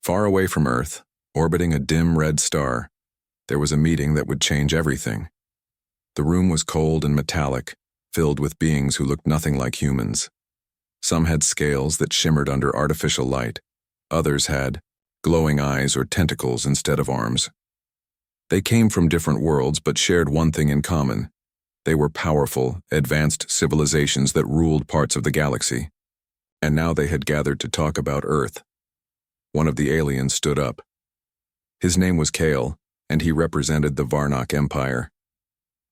Far away from Earth, orbiting a dim red star, there was a meeting that would change everything. The room was cold and metallic, filled with beings who looked nothing like humans. Some had scales that shimmered under artificial light. Others had glowing eyes or tentacles instead of arms. They came from different worlds but shared one thing in common. They were powerful, advanced civilizations that ruled parts of the galaxy. And now they had gathered to talk about Earth. One of the aliens stood up. His name was Kale, and he represented the Varnock Empire.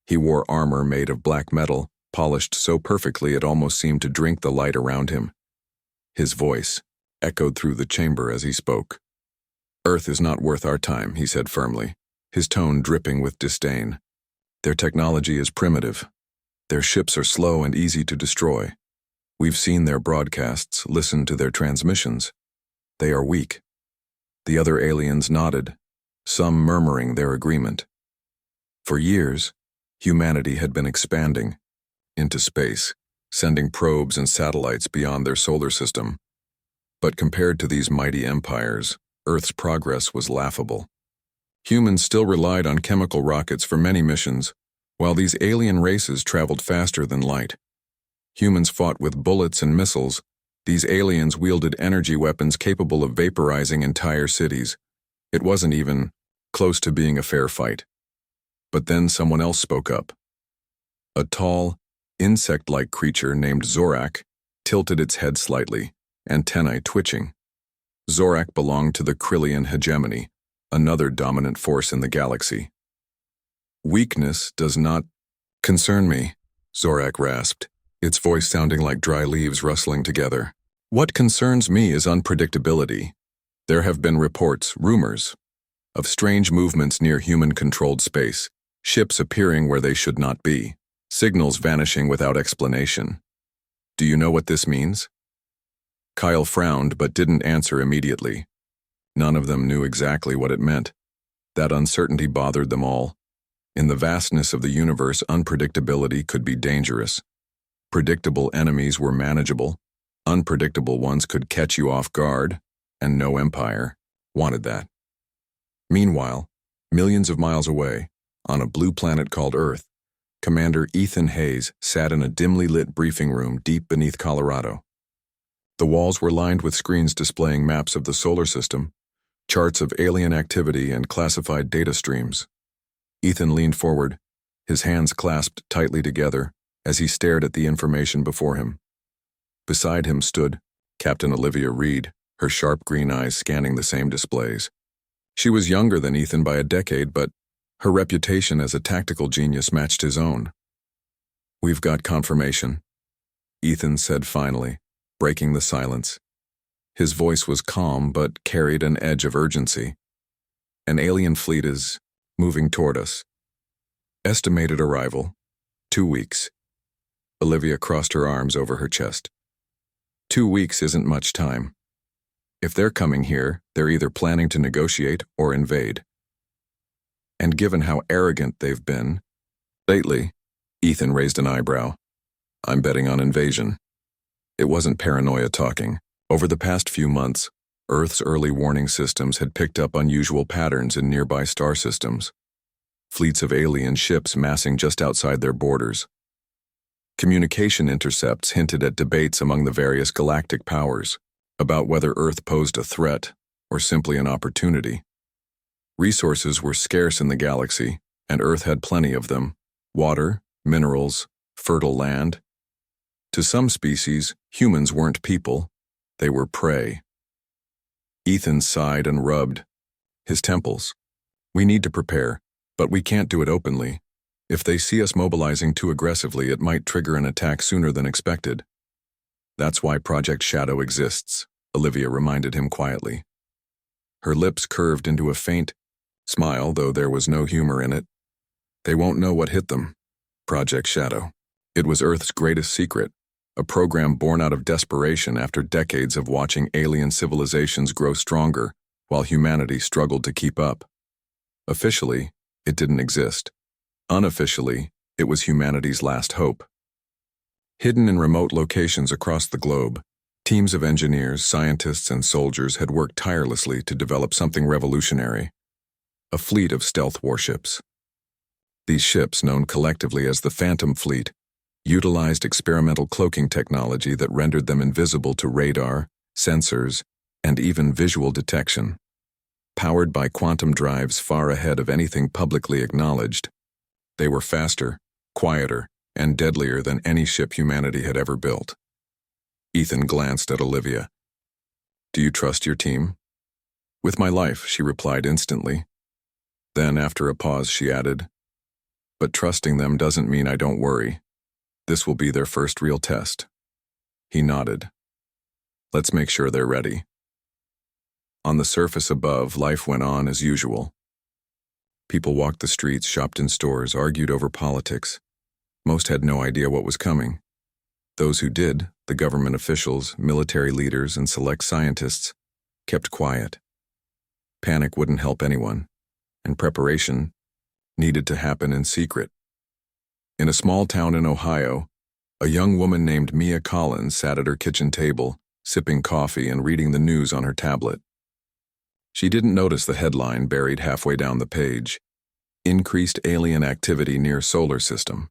He wore armor made of black metal, polished so perfectly it almost seemed to drink the light around him. His voice echoed through the chamber as he spoke. "Earth is not worth our time," he said firmly, his tone dripping with disdain. "Their technology is primitive. Their ships are slow and easy to destroy. We've seen their broadcasts, listened to their transmissions. They are weak." The other aliens nodded, some murmuring their agreement. For years, humanity had been expanding into space, sending probes and satellites beyond their solar system. But compared to these mighty empires, Earth's progress was laughable. Humans still relied on chemical rockets for many missions, while these alien races traveled faster than light. Humans fought with bullets and missiles. These aliens wielded energy weapons capable of vaporizing entire cities. It wasn't even close to being a fair fight. But then someone else spoke up. A tall, insect-like creature named Zorak tilted its head slightly, antennae twitching. Zorak belonged to the Krillian hegemony, another dominant force in the galaxy. "Weakness does not concern me," Zorak rasped, its voice sounding like dry leaves rustling together. "What concerns me is unpredictability. There have been reports, rumors, of strange movements near human-controlled space, ships appearing where they should not be, signals vanishing without explanation. Do you know what this means?" Kyle frowned but didn't answer immediately. None of them knew exactly what it meant. That uncertainty bothered them all. In the vastness of the universe, unpredictability could be dangerous. Predictable enemies were manageable. Unpredictable ones could catch you off guard, and no empire wanted that. Meanwhile, millions of miles away, on a blue planet called Earth, Commander Ethan Hayes sat in a dimly lit briefing room deep beneath Colorado. The walls were lined with screens displaying maps of the solar system, charts of alien activity, and classified data streams. Ethan leaned forward, his hands clasped tightly together as he stared at the information before him. Beside him stood Captain Olivia Reed, her sharp green eyes scanning the same displays. She was younger than Ethan by a decade, but her reputation as a tactical genius matched his own. "We've got confirmation," Ethan said finally, breaking the silence. His voice was calm but carried an edge of urgency. "An alien fleet is moving toward us. Estimated arrival, 2 weeks." Olivia crossed her arms over her chest. 2 weeks isn't much time. If they're coming here, they're either planning to negotiate or invade. And given how arrogant they've been lately, Ethan raised an eyebrow. "I'm betting on invasion." It wasn't paranoia talking. Over the past few months, Earth's early warning systems had picked up unusual patterns in nearby star systems. Fleets of alien ships massing just outside their borders. Communication intercepts hinted at debates among the various galactic powers about whether Earth posed a threat or simply an opportunity. Resources were scarce in the galaxy, and Earth had plenty of them: water, minerals, fertile land. To some species, humans weren't people, they were prey. Ethan sighed and rubbed his temples. "We need to prepare, but we can't do it openly. If they see us mobilizing too aggressively, it might trigger an attack sooner than expected." "That's why Project Shadow exists," Olivia reminded him quietly. Her lips curved into a faint smile, though there was no humor in it. "They won't know what hit them." Project Shadow. It was Earth's greatest secret, a program born out of desperation after decades of watching alien civilizations grow stronger while humanity struggled to keep up. Officially, it didn't exist. Unofficially, it was humanity's last hope. Hidden in remote locations across the globe, Teams of engineers, scientists, and soldiers had worked tirelessly to develop something revolutionary, a fleet of stealth warships. These ships, known collectively as the Phantom Fleet, utilized experimental cloaking technology that rendered them invisible to radar, sensors, and even visual detection. Powered by quantum drives far ahead of anything publicly acknowledged, they were faster, quieter, and deadlier than any ship humanity had ever built. Ethan glanced at Olivia. "Do you trust your team?" "With my life," she replied instantly. Then, after a pause, she added, "But trusting them doesn't mean I don't worry. This will be their first real test." He nodded. "Let's make sure they're ready." On the surface above, life went on as usual. People walked the streets, shopped in stores, argued over politics. Most had no idea what was coming. Those who did, the government officials, military leaders, and select scientists, kept quiet. Panic wouldn't help anyone, and preparation needed to happen in secret. In a small town in Ohio, a young woman named Mia Collins sat at her kitchen table, sipping coffee and reading the news on her tablet. She didn't notice the headline buried halfway down the page, "Increased Alien Activity Near Solar System."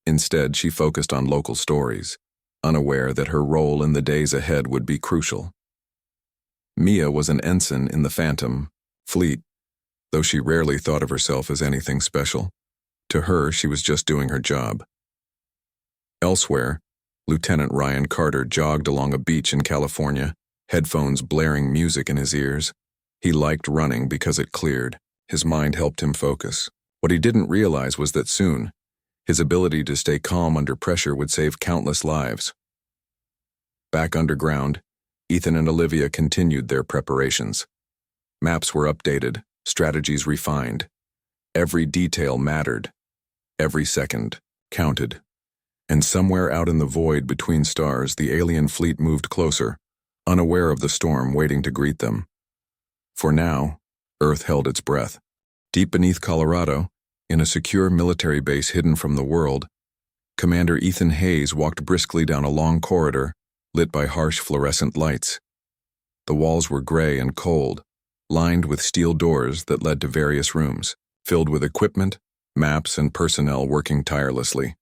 Instead, she focused on local stories, unaware that her role in the days ahead would be crucial. Mia was an ensign in the Phantom Fleet, though she rarely thought of herself as anything special. To her, she was just doing her job. Elsewhere, Lieutenant Ryan Carter jogged along a beach in California, headphones blaring music in his ears. He liked running because it cleared. His mind helped him focus. What he didn't realize was that soon, his ability to stay calm under pressure would save countless lives. Back underground, Ethan and Olivia continued their preparations. Maps were updated, strategies refined. Every detail mattered. Every second counted. And somewhere out in the void between stars, the alien fleet moved closer, unaware of the storm waiting to greet them. For now, Earth held its breath. Deep beneath Colorado, in a secure military base hidden from the world, Commander Ethan Hayes walked briskly down a long corridor, lit by harsh fluorescent lights. The walls were gray and cold, lined with steel doors that led to various rooms, filled with equipment, maps, and personnel working tirelessly.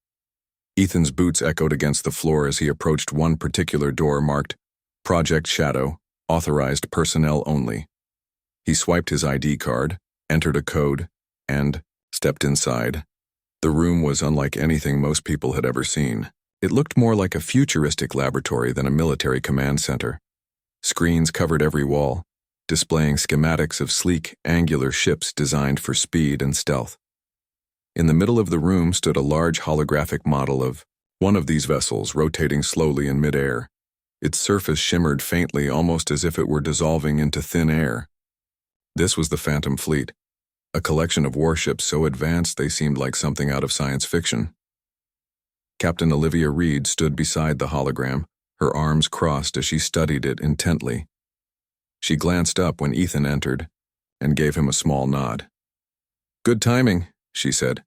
Ethan's boots echoed against the floor as he approached one particular door marked Project Shadow, authorized personnel only. He swiped his ID card, entered a code, and stepped inside. The room was unlike anything most people had ever seen. It looked more like a futuristic laboratory than a military command center. Screens covered every wall, displaying schematics of sleek, angular ships designed for speed and stealth. In the middle of the room stood a large holographic model of one of these vessels rotating slowly in midair. Its surface shimmered faintly, almost as if it were dissolving into thin air. This was the Phantom Fleet, a collection of warships so advanced they seemed like something out of science fiction. Captain Olivia Reed stood beside the hologram, her arms crossed as she studied it intently. She glanced up when Ethan entered and gave him a small nod. "Good timing," she said.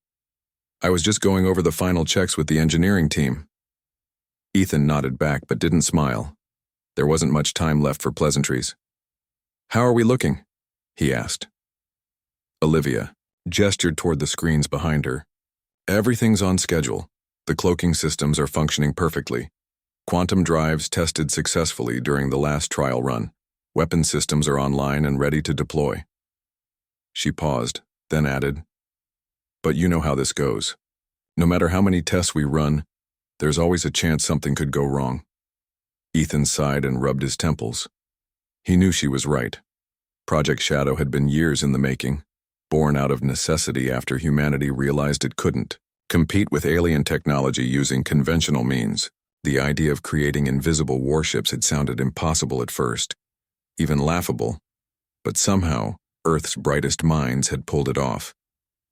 "I was just going over the final checks with the engineering team." Ethan nodded back but didn't smile. There wasn't much time left for pleasantries. "How are we looking?" he asked. Olivia gestured toward the screens behind her. "Everything's on schedule. The cloaking systems are functioning perfectly. Quantum drives tested successfully during the last trial run. Weapon systems are online and ready to deploy." She paused, then added, "But you know how this goes. No matter how many tests we run, there's always a chance something could go wrong." Ethan sighed and rubbed his temples. He knew she was right. Project Shadow had been years in the making, born out of necessity after humanity realized it couldn't compete with alien technology using conventional means. The idea of creating invisible warships had sounded impossible at first, even laughable, but somehow Earth's brightest minds had pulled it off.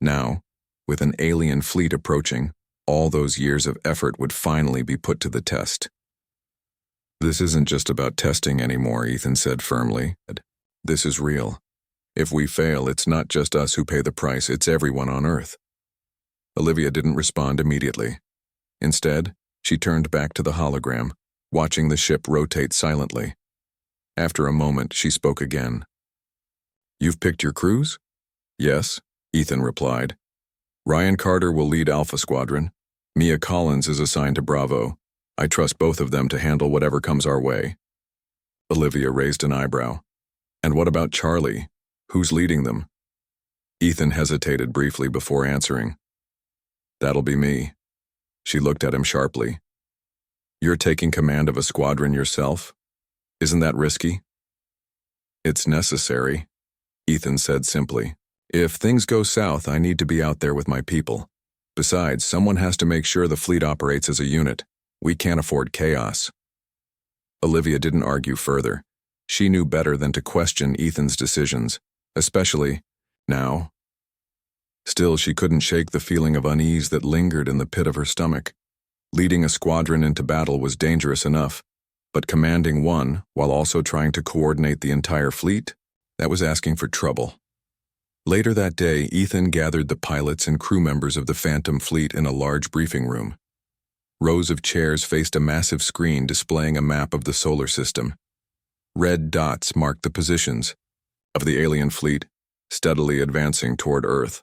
Now, with an alien fleet approaching, all those years of effort would finally be put to the test. "This isn't just about testing anymore," Ethan said firmly. "This is real. If we fail, it's not just us who pay the price, it's everyone on Earth." Olivia didn't respond immediately. Instead, she turned back to the hologram, watching the ship rotate silently. After a moment, she spoke again. "You've picked your crews?" "Yes," Ethan replied. "Ryan Carter will lead Alpha Squadron. Mia Collins is assigned to Bravo. I trust both of them to handle whatever comes our way." Olivia raised an eyebrow. "And what about Charlie? Who's leading them?" Ethan hesitated briefly before answering. "That'll be me." She looked at him sharply. "You're taking command of a squadron yourself? Isn't that risky?" "It's necessary," Ethan said simply. "If things go south, I need to be out there with my people. Besides, someone has to make sure the fleet operates as a unit. We can't afford chaos." Olivia didn't argue further. She knew better than to question Ethan's decisions, especially now. Still, she couldn't shake the feeling of unease that lingered in the pit of her stomach. Leading a squadron into battle was dangerous enough, but commanding one while also trying to coordinate the entire fleet, that was asking for trouble. Later that day, Ethan gathered the pilots and crew members of the Phantom Fleet in a large briefing room. Rows of chairs faced a massive screen displaying a map of the solar system. Red dots marked the positions of the alien fleet, steadily advancing toward Earth.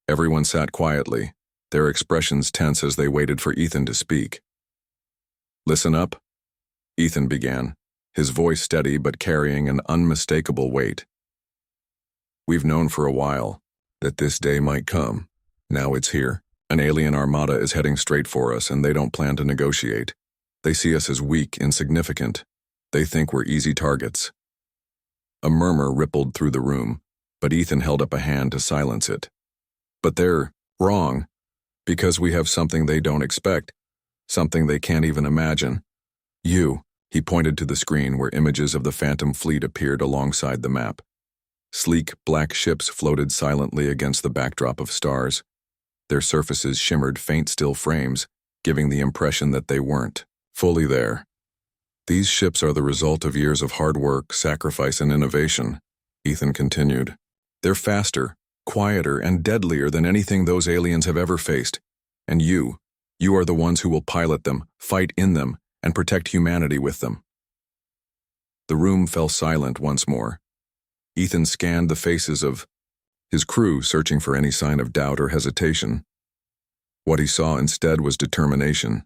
Everyone sat quietly, their expressions tense as they waited for Ethan to speak. "Listen up," Ethan began, his voice steady but carrying an unmistakable weight. "We've known for a while that this day might come. Now it's here. An alien armada is heading straight for us, and they don't plan to negotiate. They see us as weak, insignificant. They think we're easy targets." A murmur rippled through the room, but Ethan held up a hand to silence it. "But they're wrong, because we have something they don't expect, something they can't even imagine. He pointed to the screen where images of the Phantom Fleet appeared alongside the map. Sleek, black ships floated silently against the backdrop of stars. Their surfaces shimmered faint still frames, giving the impression that they weren't fully there. "These ships are the result of years of hard work, sacrifice, and innovation," Ethan continued. "They're faster, quieter, and deadlier than anything those aliens have ever faced. And you are the ones who will pilot them, fight in them, and protect humanity with them." The room fell silent once more. Ethan scanned the faces of his crew, searching for any sign of doubt or hesitation. What he saw instead was determination.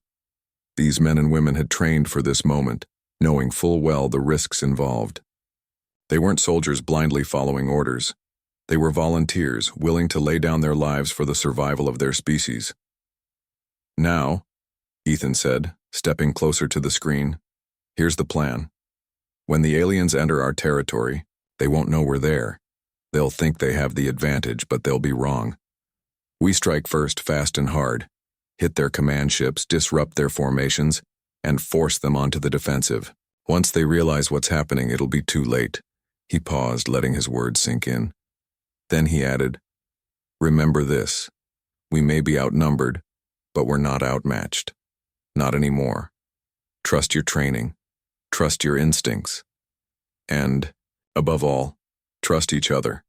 These men and women had trained for this moment, knowing full well the risks involved. They weren't soldiers blindly following orders. They were volunteers, willing to lay down their lives for the survival of their species. "Now," Ethan said, stepping closer to the screen, "here's the plan. When the aliens enter our territory, they won't know we're there. They'll think they have the advantage, but they'll be wrong. We strike first, fast and hard, hit their command ships, disrupt their formations, and force them onto the defensive. Once they realize what's happening, it'll be too late." He paused, letting his words sink in. Then he added, "Remember this. We may be outnumbered, but we're not outmatched. Not anymore. Trust your training. Trust your instincts. And, above all, trust each other."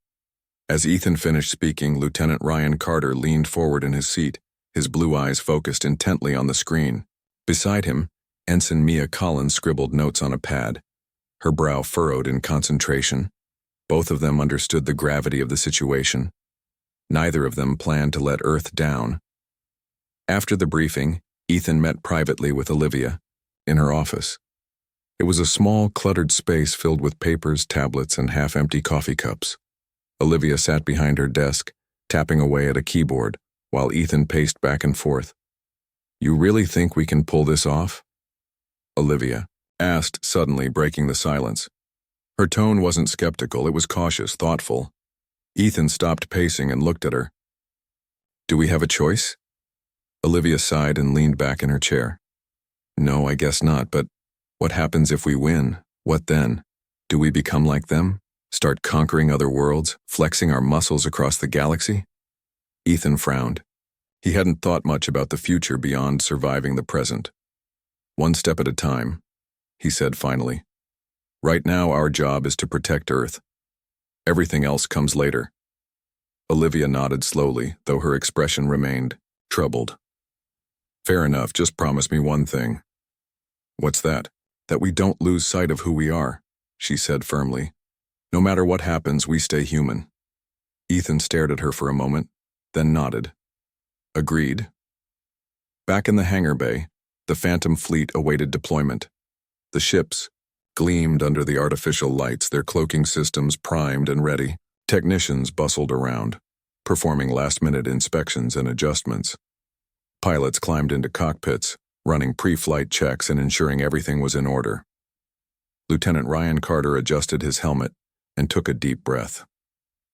As Ethan finished speaking, Lieutenant Ryan Carter leaned forward in his seat, his blue eyes focused intently on the screen. Beside him, Ensign Mia Collins scribbled notes on a pad, her brow furrowed in concentration. Both of them understood the gravity of the situation. Neither of them planned to let Earth down. After the briefing, Ethan met privately with Olivia in her office. It was a small, cluttered space filled with papers, tablets, and half-empty coffee cups. Olivia sat behind her desk, tapping away at a keyboard, while Ethan paced back and forth. "You really think we can pull this off?" Olivia asked, suddenly breaking the silence. Her tone wasn't skeptical, it was cautious, thoughtful. Ethan stopped pacing and looked at her. "Do we have a choice?" Olivia sighed and leaned back in her chair. "No, I guess not, but what happens if we win? What then? Do we become like them? Start conquering other worlds, flexing our muscles across the galaxy?" Ethan frowned. He hadn't thought much about the future beyond surviving the present. "One step at a time," he said finally. "Right now our job is to protect Earth. Everything else comes later." Olivia nodded slowly, though her expression remained troubled. "Fair enough, just promise me one thing." What's that? That we don't lose sight of who we are, she said firmly. No matter what happens, we stay human. Ethan stared at her for a moment, then nodded. Agreed. Back in the hangar bay, the Phantom fleet awaited deployment. The ships gleamed under the artificial lights, their cloaking systems primed and ready. Technicians bustled around, performing last-minute inspections and adjustments. Pilots climbed into cockpits, running pre-flight checks and ensuring everything was in order. Lieutenant Ryan Carter adjusted his helmet and took a deep breath.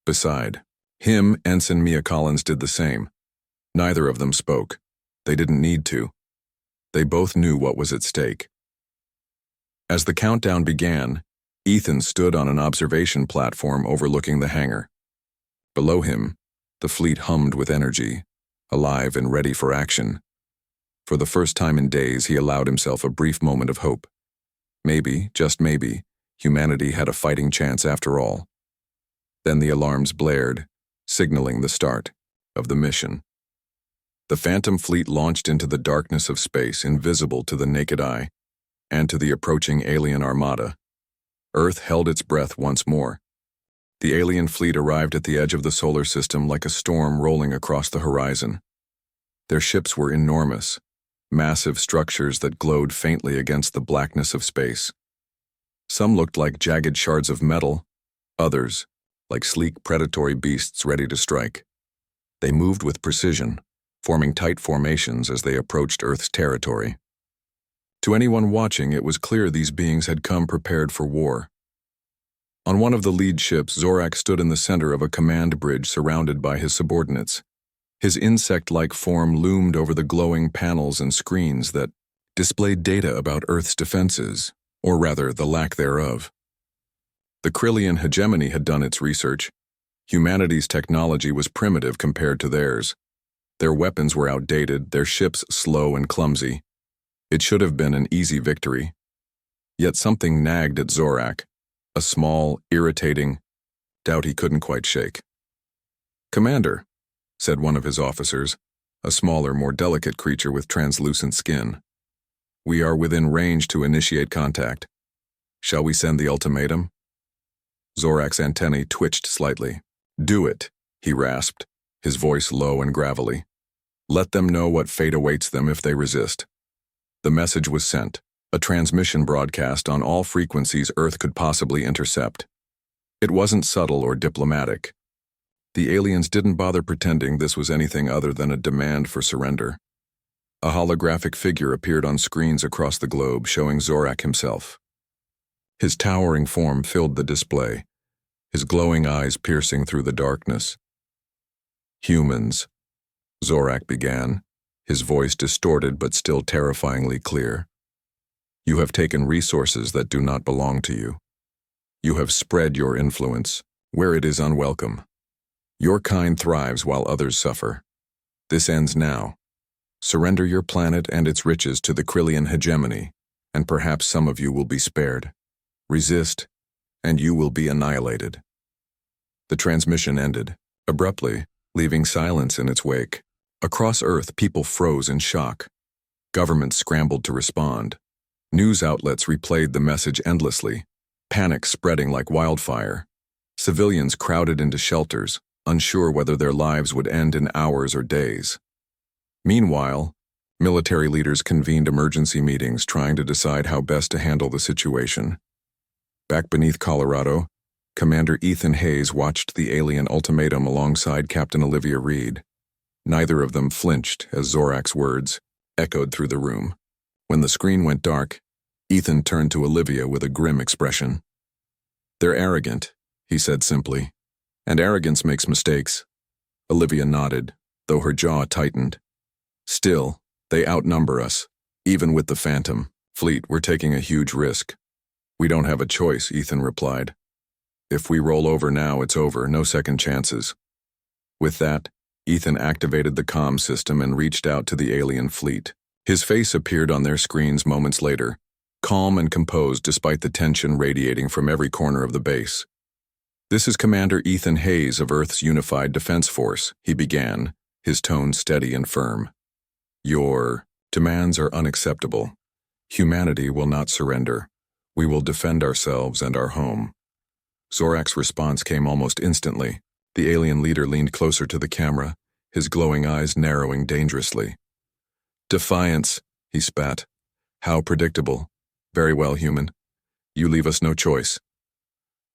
Beside him, Ensign Mia Collins did the same. Neither of them spoke. They didn't need to. They both knew what was at stake. As the countdown began, Ethan stood on an observation platform overlooking the hangar. Below him, the fleet hummed with energy, alive and ready for action. For the first time in days, he allowed himself a brief moment of hope. Maybe, just maybe, humanity had a fighting chance after all. Then the alarms blared, signaling the start of the mission. The Phantom fleet launched into the darkness of space, invisible to the naked eye, and to the approaching alien armada. Earth held its breath once more. The alien fleet arrived at the edge of the solar system like a storm rolling across the horizon. Their ships were enormous, massive structures that glowed faintly against the blackness of space. Some looked like jagged shards of metal, others like sleek predatory beasts ready to strike. They moved with precision, forming tight formations as they approached Earth's territory. To anyone watching, it was clear these beings had come prepared for war. On one of the lead ships, Zorak stood in the center of a command bridge surrounded by his subordinates. His insect-like form loomed over the glowing panels and screens that displayed data about Earth's defenses, or rather, the lack thereof. The Krillian hegemony had done its research. Humanity's technology was primitive compared to theirs. Their weapons were outdated, their ships slow and clumsy. It should have been an easy victory. Yet something nagged at Zorak, a small, irritating doubt he couldn't quite shake. "Commander," said one of his officers, a smaller, more delicate creature with translucent skin. "We are within range to initiate contact. Shall we send the ultimatum?" Zorak's antennae twitched slightly. "Do it," he rasped, his voice low and gravelly. "Let them know what fate awaits them if they resist." The message was sent, a transmission broadcast on all frequencies Earth could possibly intercept. It wasn't subtle or diplomatic. The aliens didn't bother pretending this was anything other than a demand for surrender. A holographic figure appeared on screens across the globe, showing Zorak himself. His towering form filled the display, his glowing eyes piercing through the darkness. "Humans," Zorak began, his voice distorted but still terrifyingly clear. "You have taken resources that do not belong to you. You have spread your influence where it is unwelcome. Your kind thrives while others suffer. This ends now. Surrender your planet and its riches to the Krillian hegemony, and perhaps some of you will be spared. Resist, and you will be annihilated." The transmission ended, abruptly, leaving silence in its wake. Across Earth, people froze in shock. Governments scrambled to respond. News outlets replayed the message endlessly, panic spreading like wildfire. Civilians crowded into shelters, unsure whether their lives would end in hours or days. Meanwhile, military leaders convened emergency meetings trying to decide how best to handle the situation. Back beneath Colorado, Commander Ethan Hayes watched the alien ultimatum alongside Captain Olivia Reed. Neither of them flinched as Zorak's words echoed through the room. When the screen went dark, Ethan turned to Olivia with a grim expression. "They're arrogant," he said simply, "and arrogance makes mistakes." Olivia nodded, though her jaw tightened. "Still, they outnumber us. Even with the Phantom fleet, we're taking a huge risk." "We don't have a choice," Ethan replied. "If we roll over now, it's over, no second chances." With that, Ethan activated the comm system and reached out to the alien fleet. His face appeared on their screens moments later, calm and composed despite the tension radiating from every corner of the base. "This is Commander Ethan Hayes of Earth's Unified Defense Force," he began, his tone steady and firm. "Your demands are unacceptable. Humanity will not surrender. We will defend ourselves and our home. Zorak's response came almost instantly. The alien leader leaned closer to the camera, his glowing eyes narrowing dangerously. Defiance, he spat. How predictable. Very well, human. You leave us no choice.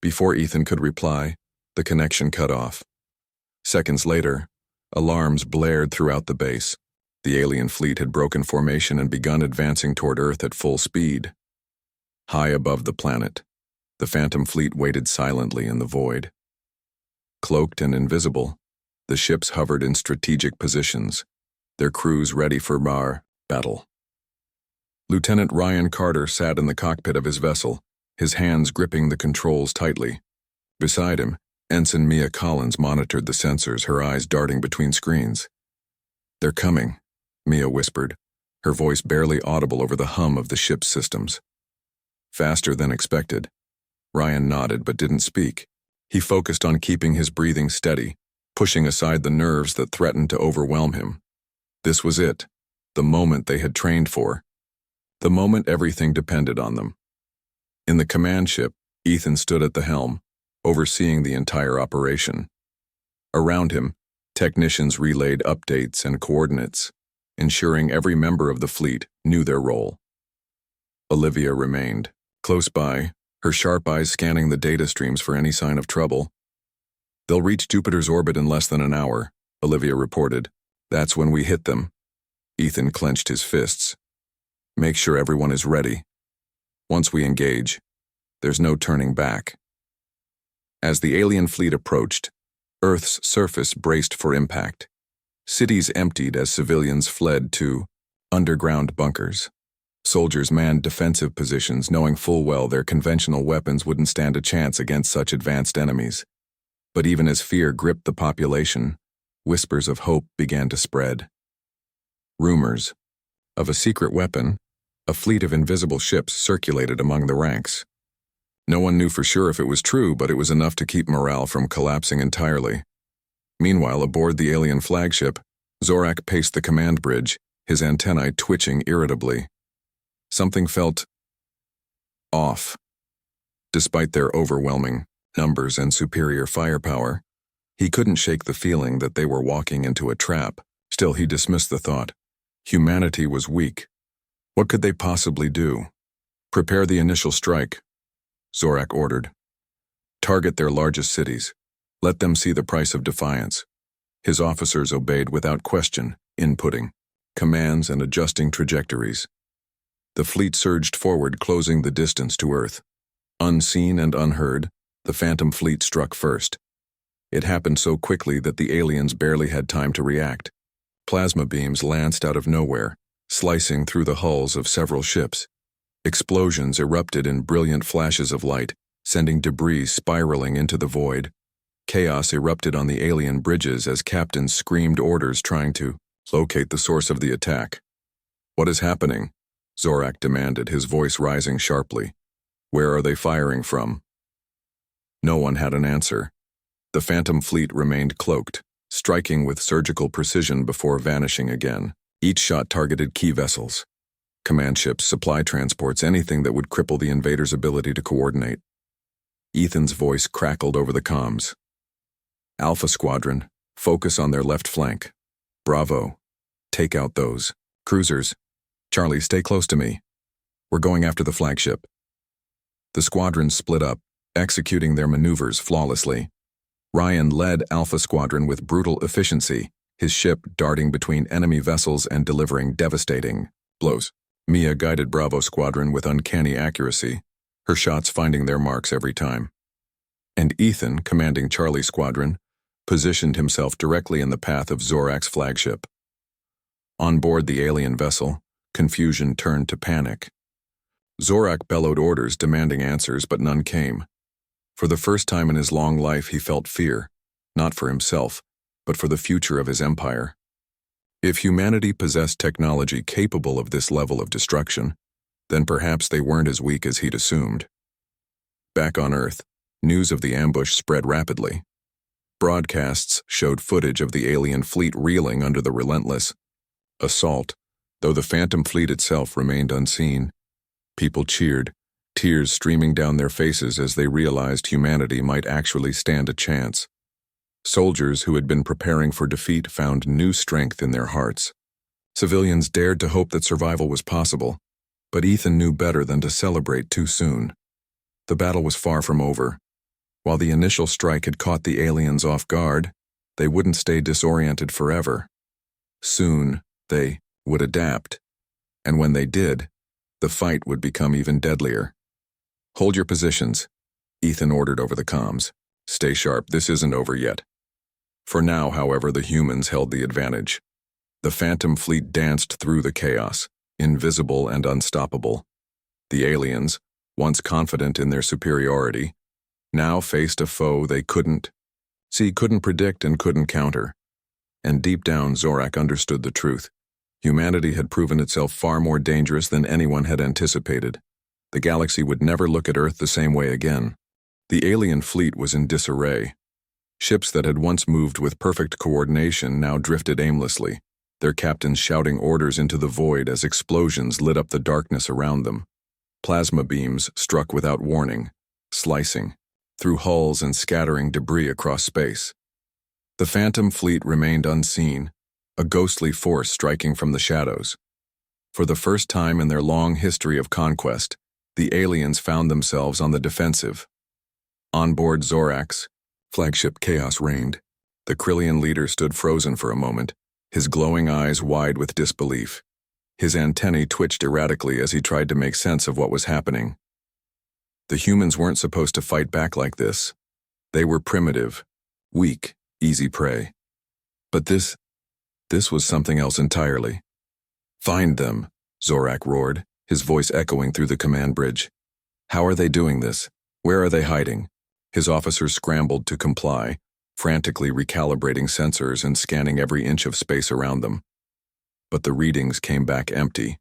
Before Ethan could reply, the connection cut off. Seconds later, alarms blared throughout the base. The alien fleet had broken formation and begun advancing toward Earth at full speed. High above the planet, the Phantom fleet waited silently in the void. Cloaked and invisible, the ships hovered in strategic positions, their crews ready for battle. Lieutenant Ryan Carter sat in the cockpit of his vessel, his hands gripping the controls tightly. Beside him, Ensign Mia Collins monitored the sensors, her eyes darting between screens. They're coming, Mia whispered, her voice barely audible over the hum of the ship's systems. Faster than expected. Ryan nodded but didn't speak. He focused on keeping his breathing steady, pushing aside the nerves that threatened to overwhelm him. This was it, the moment they had trained for, the moment everything depended on them. In the command ship, Ethan stood at the helm, overseeing the entire operation. Around him, technicians relayed updates and coordinates, ensuring every member of the fleet knew their role. Olivia remained, close by, her sharp eyes scanning the data streams for any sign of trouble. They'll reach Jupiter's orbit in less than an hour, Olivia reported. That's when we hit them. Ethan clenched his fists. Make sure everyone is ready. Once we engage, there's no turning back. As the alien fleet approached, Earth's surface braced for impact. Cities emptied as civilians fled to underground bunkers. Soldiers manned defensive positions, knowing full well their conventional weapons wouldn't stand a chance against such advanced enemies. But even as fear gripped the population, whispers of hope began to spread. Rumors of a secret weapon, a fleet of invisible ships, circulated among the ranks. No one knew for sure if it was true, but it was enough to keep morale from collapsing entirely. Meanwhile, aboard the alien flagship, Zorak paced the command bridge, his antennae twitching irritably. Something felt off. Despite their overwhelming numbers and superior firepower, he couldn't shake the feeling that they were walking into a trap. Still, he dismissed the thought. Humanity was weak. What could they possibly do? Prepare the initial strike, Zorak ordered. Target their largest cities. Let them see the price of defiance. His officers obeyed without question, inputting commands and adjusting trajectories. The fleet surged forward, closing the distance to Earth. Unseen and unheard, the Phantom fleet struck first. It happened so quickly that the aliens barely had time to react. Plasma beams lanced out of nowhere, slicing through the hulls of several ships. Explosions erupted in brilliant flashes of light, sending debris spiraling into the void. Chaos erupted on the alien bridges as captains screamed orders trying to locate the source of the attack. What is happening? Zorak demanded, his voice rising sharply. Where are they firing from? No one had an answer. The Phantom fleet remained cloaked, striking with surgical precision before vanishing again. Each shot targeted key vessels. Command ships, supply transports, anything that would cripple the invaders' ability to coordinate. Ethan's voice crackled over the comms. Alpha Squadron, focus on their left flank. Bravo. Take out those cruisers. Charlie, stay close to me. We're going after the flagship. The squadrons split up, executing their maneuvers flawlessly. Ryan led Alpha Squadron with brutal efficiency, his ship darting between enemy vessels and delivering devastating blows. Mia guided Bravo Squadron with uncanny accuracy, her shots finding their marks every time. And Ethan, commanding Charlie Squadron, positioned himself directly in the path of Zorak's flagship. On board the alien vessel, confusion turned to panic. Zorak bellowed orders demanding answers, but none came. For the first time in his long life, he felt fear, not for himself, but for the future of his empire. If humanity possessed technology capable of this level of destruction, then perhaps they weren't as weak as he'd assumed. Back on Earth, news of the ambush spread rapidly. Broadcasts showed footage of the alien fleet reeling under the relentless assault, though the Phantom fleet itself remained unseen, People cheered, tears streaming down their faces as they realized humanity might actually stand a chance. Soldiers who had been preparing for defeat found new strength in their hearts. Civilians dared to hope that survival was possible, but Ethan knew better than to celebrate too soon. The battle was far from over. While the initial strike had caught the aliens off guard, they wouldn't stay disoriented forever. Soon, they would adapt, and when they did, the fight would become even deadlier. "Hold your positions," Ethan ordered over the comms. "Stay sharp, this isn't over yet." For now, however, the humans held the advantage. The Phantom Fleet danced through the chaos, invisible and unstoppable. The aliens, once confident in their superiority, now faced a foe they couldn't predict and couldn't counter. And deep down, Zorak understood the truth. Humanity had proven itself far more dangerous than anyone had anticipated. The galaxy would never look at Earth the same way again. The alien fleet was in disarray. Ships that had once moved with perfect coordination now drifted aimlessly, their captains shouting orders into the void as explosions lit up the darkness around them. Plasma beams struck without warning, slicing through hulls and scattering debris across space. The Phantom Fleet remained unseen, a ghostly force striking from the shadows. For the first time in their long history of conquest, the aliens found themselves on the defensive. On board Zorak's flagship, chaos reigned. The Krillian leader stood frozen for a moment, his glowing eyes wide with disbelief. His antennae twitched erratically as he tried to make sense of what was happening. The humans weren't supposed to fight back like this. They were primitive, weak, easy prey. But this was something else entirely. "Find them," Zorak roared, his voice echoing through the command bridge. "How are they doing this? Where are they hiding?" His officers scrambled to comply, frantically recalibrating sensors and scanning every inch of space around them. But the readings came back empty.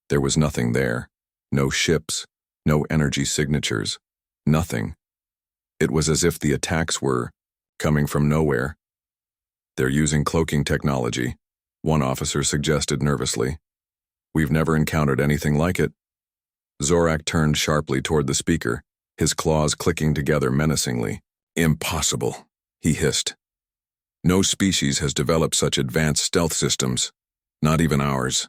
There was nothing there. No ships, no energy signatures, nothing. It was as if the attacks were coming from nowhere. "They're using cloaking technology," one officer suggested nervously. "We've never encountered anything like it." Zorak turned sharply toward the speaker, his claws clicking together menacingly. "Impossible," he hissed. "No species has developed such advanced stealth systems, not even ours."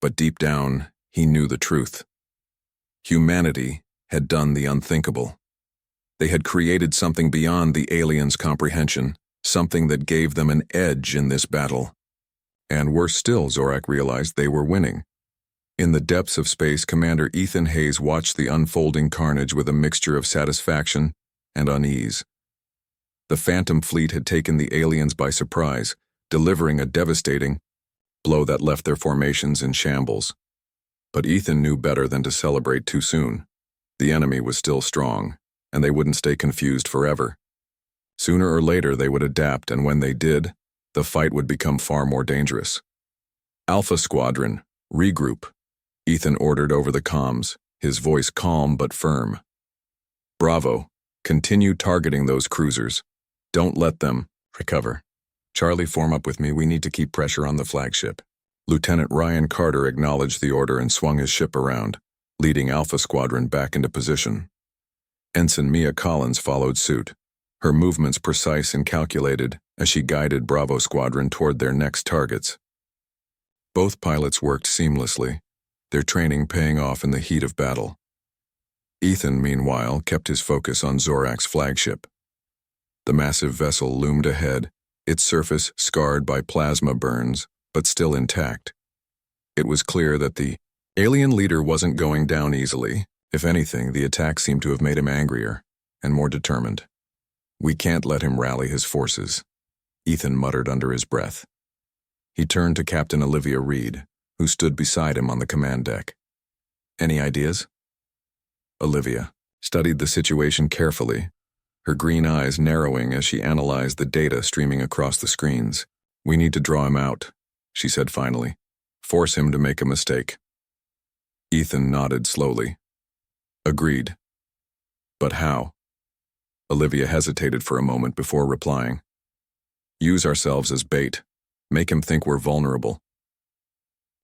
But deep down, he knew the truth. Humanity had done the unthinkable. They had created something beyond the aliens' comprehension, something that gave them an edge in this battle. And worse still, Zorak realized, they were winning. In the depths of space, Commander Ethan Hayes watched the unfolding carnage with a mixture of satisfaction and unease. The Phantom Fleet had taken the aliens by surprise, delivering a devastating blow that left their formations in shambles. But Ethan knew better than to celebrate too soon. The enemy was still strong, and they wouldn't stay confused forever. Sooner or later they would adapt, and when they did, the fight would become far more dangerous. "Alpha Squadron, regroup," Ethan ordered over the comms, his voice calm but firm. "Bravo, continue targeting those cruisers. Don't let them recover. Charlie, form up with me, we need to keep pressure on the flagship." Lieutenant Ryan Carter acknowledged the order and swung his ship around, leading Alpha Squadron back into position. Ensign Mia Collins followed suit, her movements precise and calculated as she guided Bravo Squadron toward their next targets. Both pilots worked seamlessly, their training paying off in the heat of battle. Ethan, meanwhile, kept his focus on Zorak's flagship. The massive vessel loomed ahead, its surface scarred by plasma burns, but still intact. It was clear that the alien leader wasn't going down easily. If anything, the attack seemed to have made him angrier and more determined. "We can't let him rally his forces," Ethan muttered under his breath. He turned to Captain Olivia Reed, who stood beside him on the command deck. "Any ideas?" Olivia studied the situation carefully, her green eyes narrowing as she analyzed the data streaming across the screens. "We need to draw him out," she said finally. "Force him to make a mistake." Ethan nodded slowly. "Agreed. But how?" Olivia hesitated for a moment before replying. "Use ourselves as bait. Make him think we're vulnerable."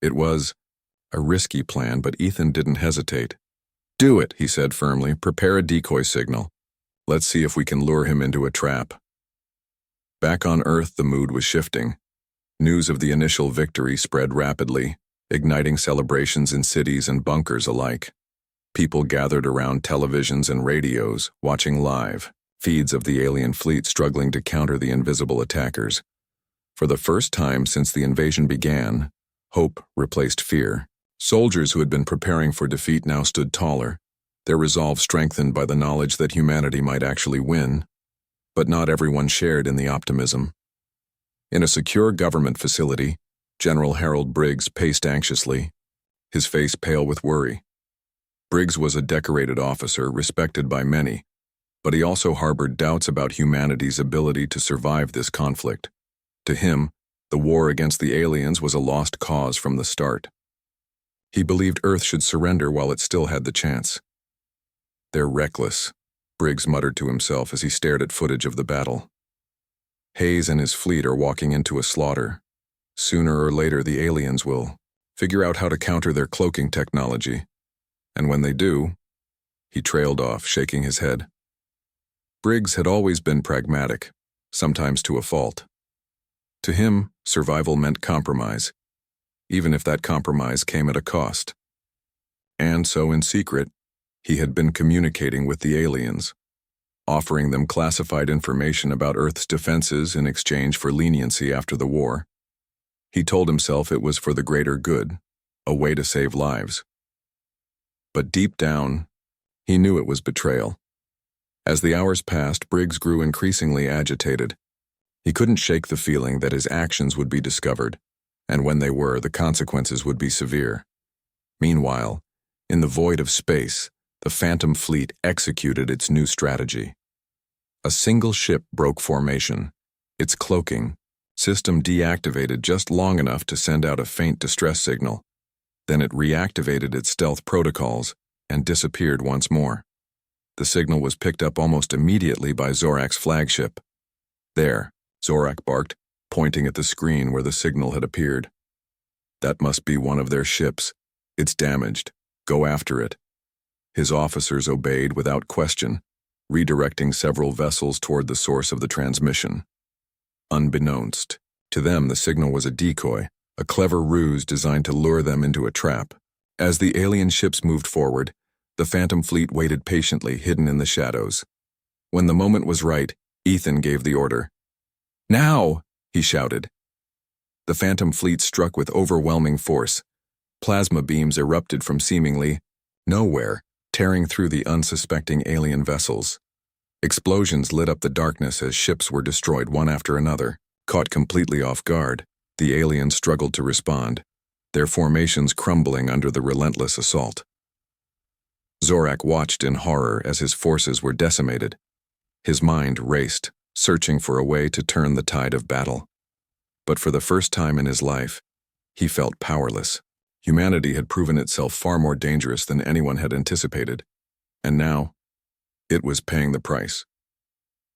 It was A risky plan, but Ethan didn't hesitate. "Do it," he said firmly. "Prepare a decoy signal. Let's see if we can lure him into a trap." Back on Earth, the mood was shifting. News of the initial victory spread rapidly, igniting celebrations in cities and bunkers alike. People gathered around televisions and radios, watching live feeds of the alien fleet struggling to counter the invisible attackers. For the first time since the invasion began, hope replaced fear. Soldiers who had been preparing for defeat now stood taller, their resolve strengthened by the knowledge that humanity might actually win. But not everyone shared in the optimism. In a secure government facility, General Harold Briggs paced anxiously, his face pale with worry. Briggs was a decorated officer, respected by many, but he also harbored doubts about humanity's ability to survive this conflict. To him, the war against the aliens was a lost cause from the start. He believed Earth should surrender while it still had the chance. "They're reckless," Briggs muttered to himself as he stared at footage of the battle. "Hayes and his fleet are walking into a slaughter. Sooner or later, the aliens will figure out how to counter their cloaking technology. And when they do..." He trailed off, shaking his head. Briggs had always been pragmatic, sometimes to a fault. To him, survival meant compromise, even if that compromise came at a cost. And so, in secret, he had been communicating with the aliens, offering them classified information about Earth's defenses in exchange for leniency after the war. He told himself it was for the greater good, a way to save lives. But deep down, he knew it was betrayal. As the hours passed, Briggs grew increasingly agitated. He couldn't shake the feeling that his actions would be discovered, and when they were, the consequences would be severe. Meanwhile, in the void of space, the Phantom Fleet executed its new strategy. A single ship broke formation, its cloaking system deactivated just long enough to send out a faint distress signal. Then it reactivated its stealth protocols and disappeared once more. The signal was picked up almost immediately by Zorak's flagship. "There," Zorak barked, pointing at the screen where the signal had appeared. "That must be one of their ships. It's damaged. Go after it." His officers obeyed without question, redirecting several vessels toward the source of the transmission. Unbeknownst to them, the signal was a decoy, a clever ruse designed to lure them into a trap. As the alien ships moved forward, the Phantom Fleet waited patiently, hidden in the shadows. When the moment was right, Ethan gave the order. "Now!" he shouted. The Phantom Fleet struck with overwhelming force. Plasma beams erupted from seemingly nowhere, tearing through the unsuspecting alien vessels. Explosions lit up the darkness as ships were destroyed one after another. Caught completely off guard, the aliens struggled to respond, their formations crumbling under the relentless assault. Zorak watched in horror as his forces were decimated. His mind raced, searching for a way to turn the tide of battle. But for the first time in his life, he felt powerless. Humanity had proven itself far more dangerous than anyone had anticipated, and now, it was paying the price.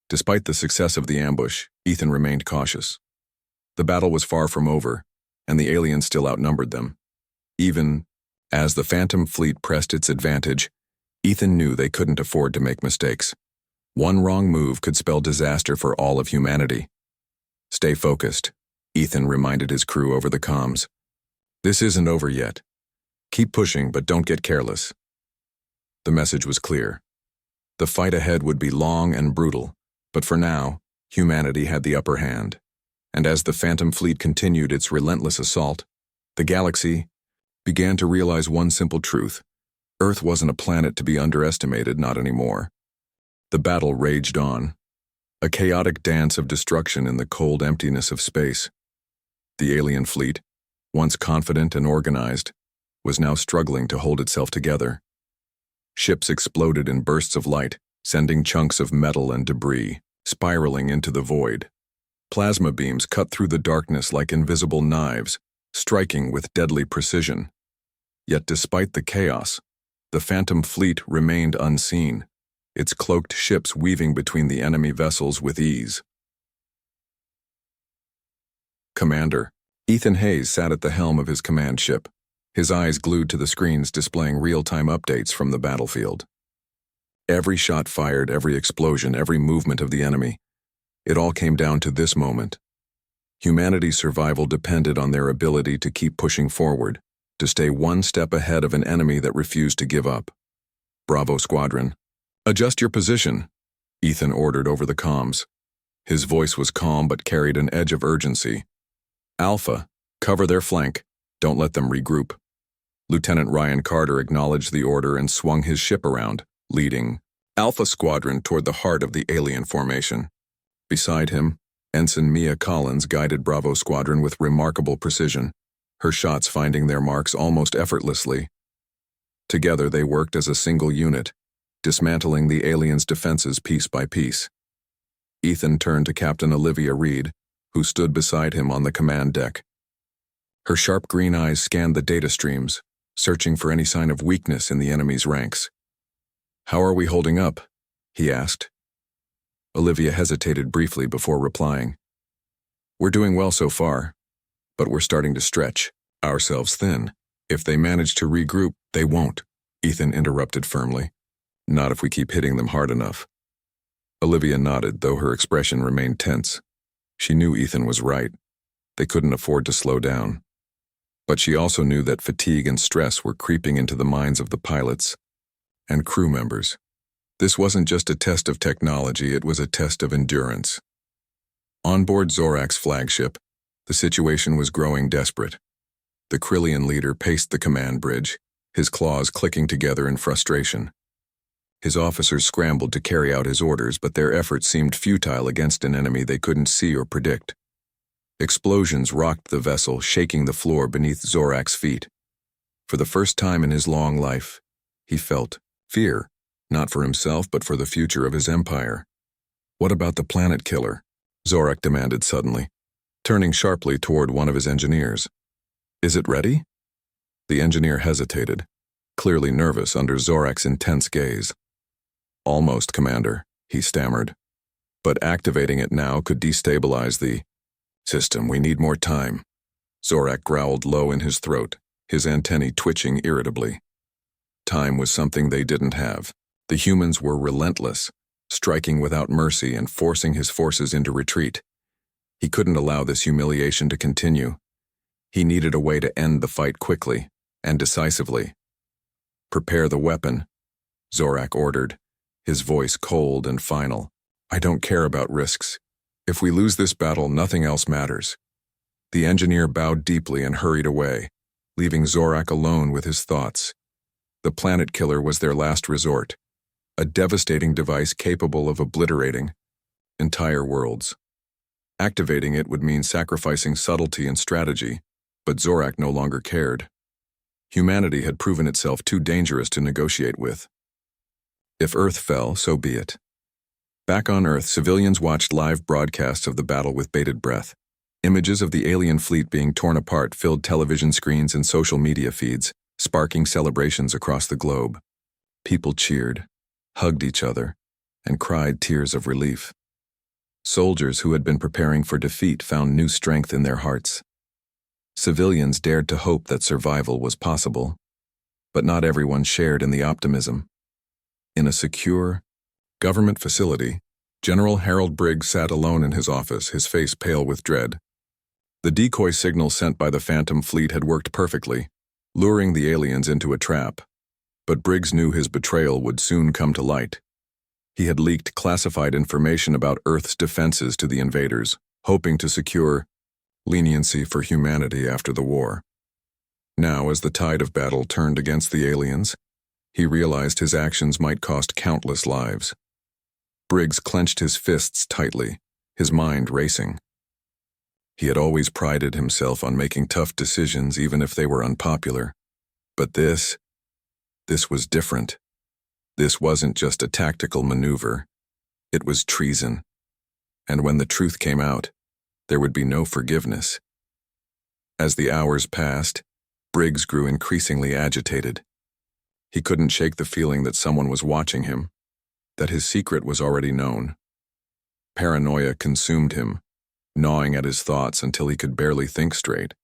Despite the success of the ambush, Ethan remained cautious. The battle was far from over, and the aliens still outnumbered them. Even as the Phantom Fleet pressed its advantage, Ethan knew they couldn't afford to make mistakes. One wrong move could spell disaster for all of humanity. "Stay focused," Ethan reminded his crew over the comms. "This isn't over yet. Keep pushing, but don't get careless." The message was clear. The fight ahead would be long and brutal, but for now, humanity had the upper hand. And as the Phantom Fleet continued its relentless assault, the galaxy began to realize one simple truth. Earth wasn't a planet to be underestimated, not anymore. The battle raged on, a chaotic dance of destruction in the cold emptiness of space. The alien fleet, once confident and organized, was now struggling to hold itself together. Ships exploded in bursts of light, sending chunks of metal and debris spiraling into the void. Plasma beams cut through the darkness like invisible knives, striking with deadly precision. Yet despite the chaos, the Phantom Fleet remained unseen, its cloaked ships weaving between the enemy vessels with ease. Commander, Ethan Hayes sat at the helm of his command ship, his eyes glued to the screens displaying real-time updates from the battlefield. Every shot fired, every explosion, every movement of the enemy. It all came down to this moment. Humanity's survival depended on their ability to keep pushing forward, to stay one step ahead of an enemy that refused to give up. Bravo Squadron. Adjust your position, Ethan ordered over the comms. His voice was calm but carried an edge of urgency. Alpha, cover their flank. Don't let them regroup. Lieutenant Ryan Carter acknowledged the order and swung his ship around, leading Alpha Squadron toward the heart of the alien formation. Beside him, Ensign Mia Collins guided Bravo Squadron with remarkable precision, her shots finding their marks almost effortlessly. Together they worked as a single unit, dismantling the aliens' defenses piece by piece. Ethan turned to Captain Olivia Reed, who stood beside him on the command deck. Her sharp green eyes scanned the data streams, searching for any sign of weakness in the enemy's ranks. "How are we holding up?" he asked. Olivia hesitated briefly before replying. "We're doing well so far, but we're starting to stretch ourselves thin. If they manage to regroup, they won't," Ethan interrupted firmly. "Not if we keep hitting them hard enough." Olivia nodded, though her expression remained tense. She knew Ethan was right. They couldn't afford to slow down. But she also knew that fatigue and stress were creeping into the minds of the pilots and crew members. This wasn't just a test of technology, it was a test of endurance. On board Zorak's flagship, the situation was growing desperate. The Krillian leader paced the command bridge, his claws clicking together in frustration. His officers scrambled to carry out his orders, but their efforts seemed futile against an enemy they couldn't see or predict. Explosions rocked the vessel, shaking the floor beneath Zorak's feet. For the first time in his long life, he felt fear, not for himself but for the future of his empire. "What about the planet killer?" Zorak demanded suddenly, turning sharply toward one of his engineers. "Is it ready?" The engineer hesitated, clearly nervous under Zorak's intense gaze. "Almost, Commander," he stammered. "But activating it now could destabilize the system. We need more time." Zorak growled low in his throat, his antennae twitching irritably. Time was something they didn't have. The humans were relentless, striking without mercy and forcing his forces into retreat. He couldn't allow this humiliation to continue. He needed a way to end the fight quickly and decisively. "Prepare the weapon," Zorak ordered, his voice cold and final. "I don't care about risks. If we lose this battle, nothing else matters." The engineer bowed deeply and hurried away, leaving Zorak alone with his thoughts. The planet killer was their last resort, a devastating device capable of obliterating entire worlds. Activating it would mean sacrificing subtlety and strategy, but Zorak no longer cared. Humanity had proven itself too dangerous to negotiate with. If Earth fell, so be it. Back on Earth, civilians watched live broadcasts of the battle with bated breath. Images of the alien fleet being torn apart filled television screens and social media feeds, sparking celebrations across the globe. People cheered, hugged each other, and cried tears of relief. Soldiers who had been preparing for defeat found new strength in their hearts. Civilians dared to hope that survival was possible, but not everyone shared in the optimism. In a secure, government facility, General Harold Briggs sat alone in his office, his face pale with dread. The decoy signal sent by the Phantom fleet had worked perfectly, luring the aliens into a trap. But Briggs knew his betrayal would soon come to light. He had leaked classified information about Earth's defenses to the invaders, hoping to secure leniency for humanity after the war. Now, as the tide of battle turned against the aliens, he realized his actions might cost countless lives. Briggs clenched his fists tightly, his mind racing. He had always prided himself on making tough decisions even if they were unpopular. But this was different. This wasn't just a tactical maneuver. It was treason. And when the truth came out, there would be no forgiveness. As the hours passed, Briggs grew increasingly agitated. He couldn't shake the feeling that someone was watching him, that his secret was already known. Paranoia consumed him, gnawing at his thoughts until he could barely think straight.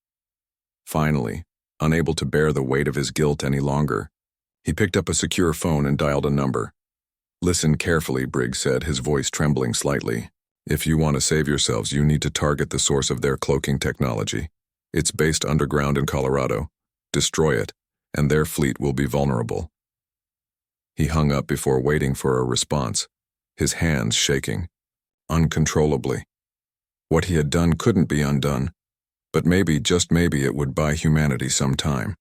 Finally, unable to bear the weight of his guilt any longer. He picked up a secure phone and dialed a number. "Listen carefully," Briggs said, his voice trembling slightly. "If you want to save yourselves, you need to target the source of their cloaking technology. It's based underground in Colorado. Destroy it, and their fleet will be vulnerable." He hung up before waiting for a response, his hands shaking uncontrollably. What he had done couldn't be undone, but maybe, just maybe, it would buy humanity some time.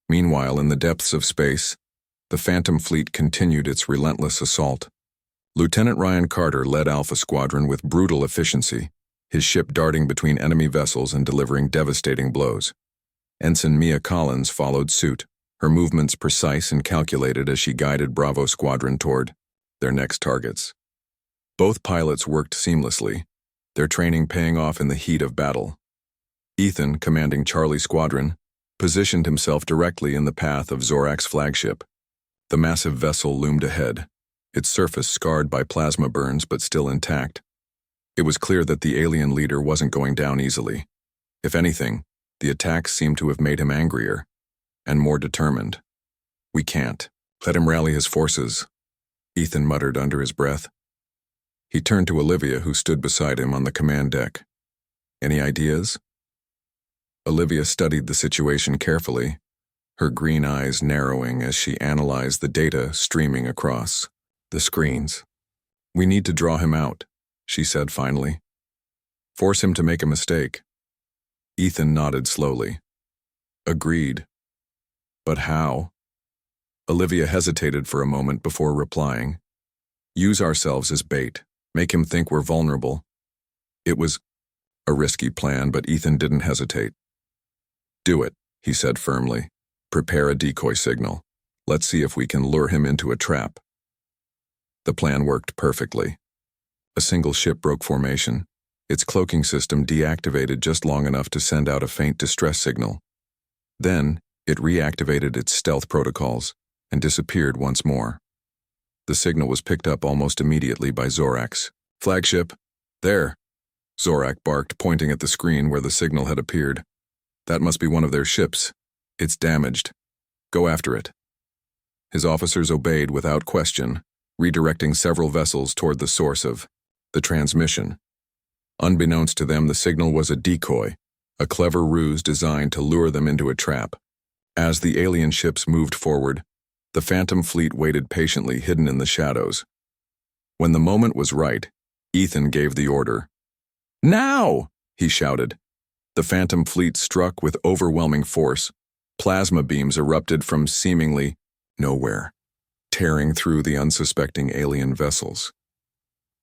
Meanwhile, in the depths of space, the Phantom Fleet continued its relentless assault. Lieutenant Ryan Carter led Alpha Squadron with brutal efficiency, his ship darting between enemy vessels and delivering devastating blows. Ensign Mia Collins followed suit, her movements precise and calculated as she guided Bravo Squadron toward their next targets. Both pilots worked seamlessly, their training paying off in the heat of battle. Ethan, commanding Charlie Squadron, positioned himself directly in the path of Zorak's flagship. The massive vessel loomed ahead, its surface scarred by plasma burns but still intact. It was clear that the alien leader wasn't going down easily. If anything, the attacks seemed to have made him angrier and more determined. "We can't let him rally his forces," Ethan muttered under his breath. He turned to Olivia, who stood beside him on the command deck. "Any ideas?" Olivia studied the situation carefully, her green eyes narrowing as she analyzed the data streaming across the screens. "We need to draw him out," she said finally. "Force him to make a mistake." Ethan nodded slowly. "Agreed. But how?" Olivia hesitated for a moment before replying. "Use ourselves as bait. Make him think we're vulnerable." It was a risky plan, but Ethan didn't hesitate. "Do it," he said firmly. "Prepare a decoy signal. Let's see if we can lure him into a trap." The plan worked perfectly. A single ship broke formation, its cloaking system deactivated just long enough to send out a faint distress signal. Then, it reactivated its stealth protocols and disappeared once more. The signal was picked up almost immediately by Zorak's flagship. "There," Zorak barked, pointing at the screen where the signal had appeared. "That must be one of their ships. It's damaged. Go after it." His officers obeyed without question, redirecting several vessels toward the source of the transmission. Unbeknownst to them, the signal was a decoy, a clever ruse designed to lure them into a trap. As the alien ships moved forward, the Phantom Fleet waited patiently, hidden in the shadows. When the moment was right, Ethan gave the order. "Now!" he shouted. The Phantom Fleet struck with overwhelming force. Plasma beams erupted from seemingly nowhere, tearing through the unsuspecting alien vessels.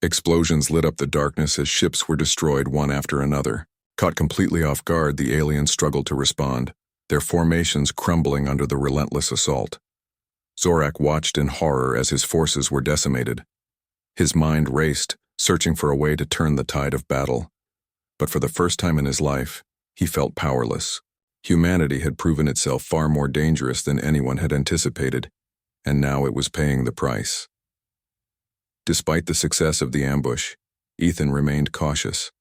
Explosions lit up the darkness as ships were destroyed one after another. Caught completely off guard, the aliens struggled to respond, their formations crumbling under the relentless assault. Zorak watched in horror as his forces were decimated. His mind raced, searching for a way to turn the tide of battle. But for the first time in his life, he felt powerless. Humanity had proven itself far more dangerous than anyone had anticipated, and now it was paying the price. Despite the success of the ambush, Ethan remained cautious.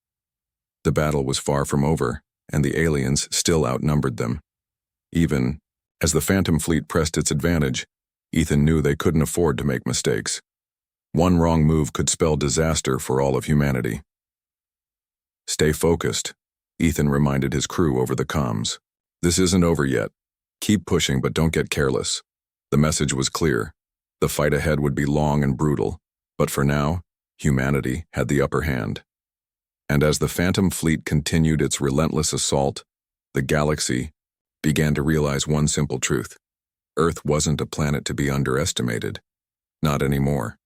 The battle was far from over, and the aliens still outnumbered them. Even as the Phantom Fleet pressed its advantage, Ethan knew they couldn't afford to make mistakes. One wrong move could spell disaster for all of humanity. "Stay focused," Ethan reminded his crew over the comms. "This isn't over yet. Keep pushing, but don't get careless." The message was clear. The fight ahead would be long and brutal, but for now, humanity had the upper hand. And as the Phantom Fleet continued its relentless assault, the galaxy began to realize one simple truth. Earth wasn't a planet to be underestimated. Not anymore.